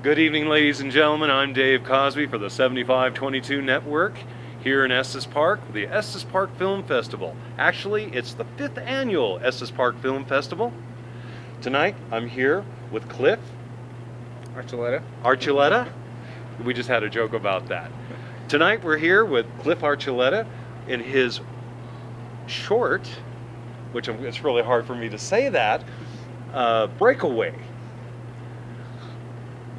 Good evening, ladies and gentlemen. I'm Dave Cosby for the 7522 Network here in Estes Park, the Estes Park Film Festival. Actually, it's the 5th annual Estes Park Film Festival. Tonight, I'm here with Cliff Archuleta. We just had a joke about that. Tonight, we're here with Cliff Archuleta in his short, which it's really hard for me to say that, Breakaway.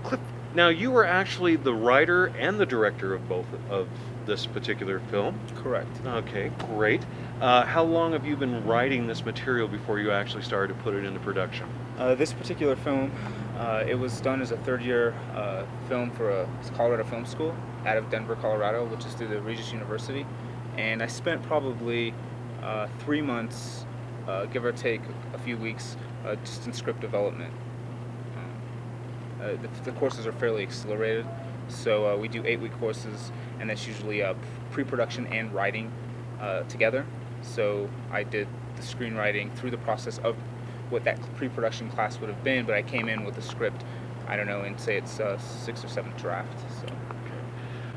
Cliff, now you were actually the writer and the director of both of this particular film. Correct. Okay, great. How long have you been writing this material before you actually started to put it into production? This particular film, it was done as a third-year film for Colorado Film School out of Denver, Colorado, which is through the Regis University. And I spent probably 3 months, give or take a few weeks, just in script development. The courses are fairly accelerated, so we do 8-week courses, and that's usually pre-production and writing together. So I did the screenwriting through the process of what that pre-production class would have been, but I came in with a script, I don't know, and say it's 6th or 7th draft. So.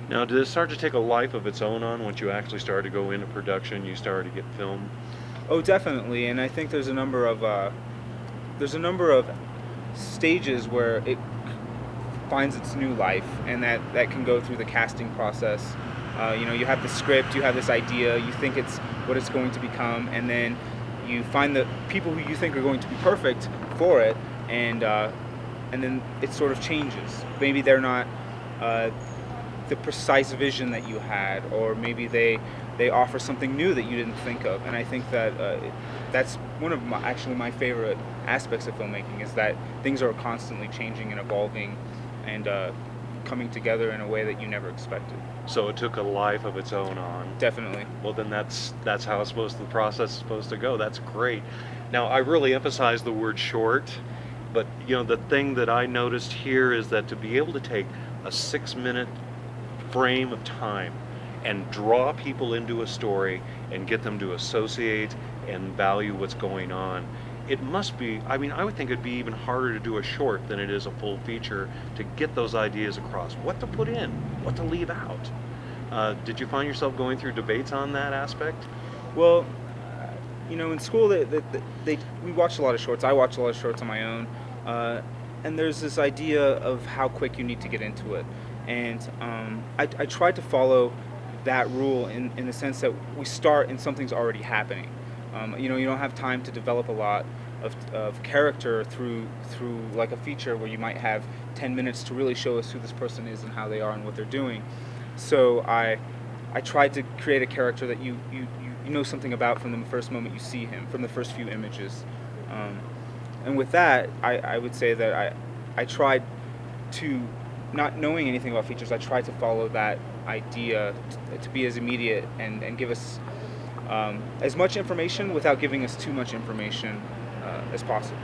Now, did it start to take a life of its own on once you actually started to go into production, you started to get film? Oh, definitely, and I think there's a number of stages where it finds its new life, and that can go through the casting process. You know, you have the script, you have this idea, you think it's what it's going to become, and then you find the people who you think are going to be perfect for it, and then it sort of changes. Maybe they're not the precise vision that you had, or maybe they offer something new that you didn't think of. And I think that that's one of my favorite aspects of filmmaking, is that things are constantly changing and evolving and coming together in a way that you never expected. So it took a life of its own on. Definitely. Well, then that's how the process is supposed to go. That's great. Now, I really emphasize the word short, but you know, the thing that I noticed here is that to be able to take a 6-minute frame of time and draw people into a story and get them to associate and value what's going on, it must be, I mean, I would think it'd be even harder to do a short than it is a full feature to get those ideas across. What to put in, what to leave out. Did you find yourself going through debates on that aspect? Well, you know, in school we watched a lot of shorts. I watched a lot of shorts on my own, and there's this idea of how quick you need to get into it. And I tried to follow that rule in the sense that we start and something's already happening. You know, you don't have time to develop a lot of character through like a feature where you might have 10 minutes to really show us who this person is and how they are and what they're doing. So I tried to create a character that you know something about from the first moment you see him, from the first few images. And with that, I would say that I tried to, not knowing anything about features, I tried to follow that idea to be as immediate and give us as much information without giving us too much information as possible.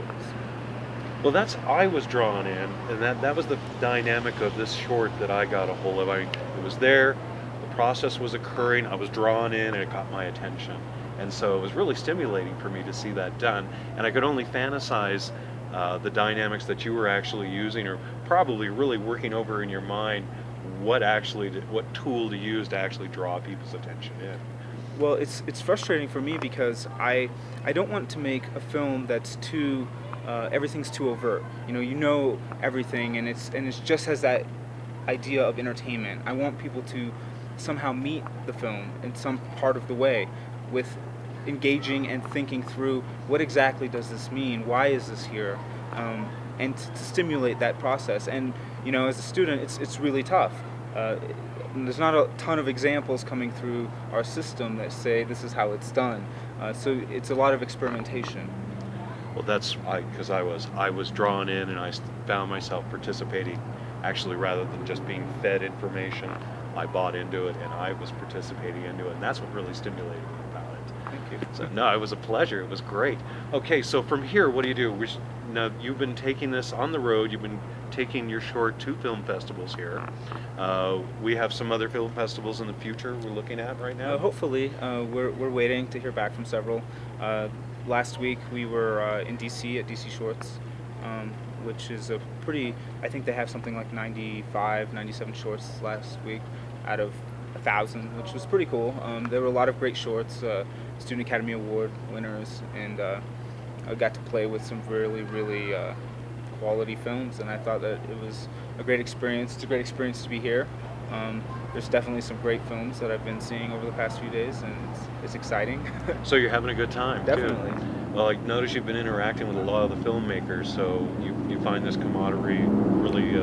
Well, I was drawn in, and that was the dynamic of this short that I got a hold of. It was there, the process was occurring, I was drawn in, and it caught my attention. And so it was really stimulating for me to see that done, and I could only fantasize the dynamics that you were actually using, or probably really working over in your mind what tool to use to actually draw people's attention in. Well, it's frustrating for me because I don't want to make a film that's too everything's too overt. You know everything, and it just has that idea of entertainment. I want people to somehow meet the film in some part of the way with engaging and thinking through what exactly does this mean, why is this here, and to stimulate that process. And you know, as a student, it's really tough. There's not a ton of examples coming through our system that say this is how it's done. So it's a lot of experimentation. Well, that's because I was drawn in, and I found myself participating, actually, rather than just being fed information. I bought into it, and I was participating into it, and that's what really stimulated me about it. Thank you. So, no, it was a pleasure. It was great. Okay, so from here, what do you do? Now, you've been taking this on the road. You've been taking your short to film festivals here. We have some other film festivals in the future we're looking at right now. Hopefully, we're waiting to hear back from several. Last week we were in DC at DC Shorts, which is a pretty. I think they have something like 95, 97 shorts last week out of 1,000, which was pretty cool. There were a lot of great shorts, Student Academy Award winners, and I got to play with some really quality films, and I thought that it was a great experience. It's a great experience to be here. There's definitely some great films that I've been seeing over the past few days, and it's exciting. So you're having a good time, Definitely. too. Well, I notice you've been interacting with a lot of the filmmakers, so you find this camaraderie really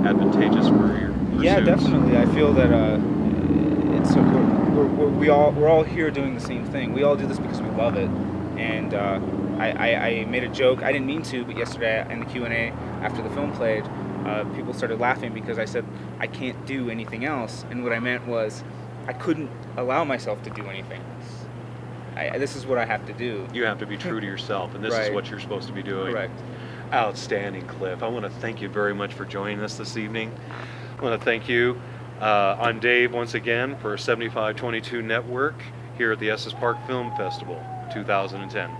advantageous for your pursuits. Yeah, definitely. I feel that it's we're all here doing the same thing. We all do this because we love it, and I made a joke. I didn't mean to, but yesterday in the Q&A after the film played, people started laughing because I said I can't do anything else, and what I meant was I couldn't allow myself to do anything else. This is what I have to do. You have to be true to yourself, and this is Right. what you're supposed to be doing. Correct. Outstanding, Cliff. I want to thank you very much for joining us this evening. I want to thank you. I'm Dave once again for 7522 Network here at the Estes Park Film Festival 2010.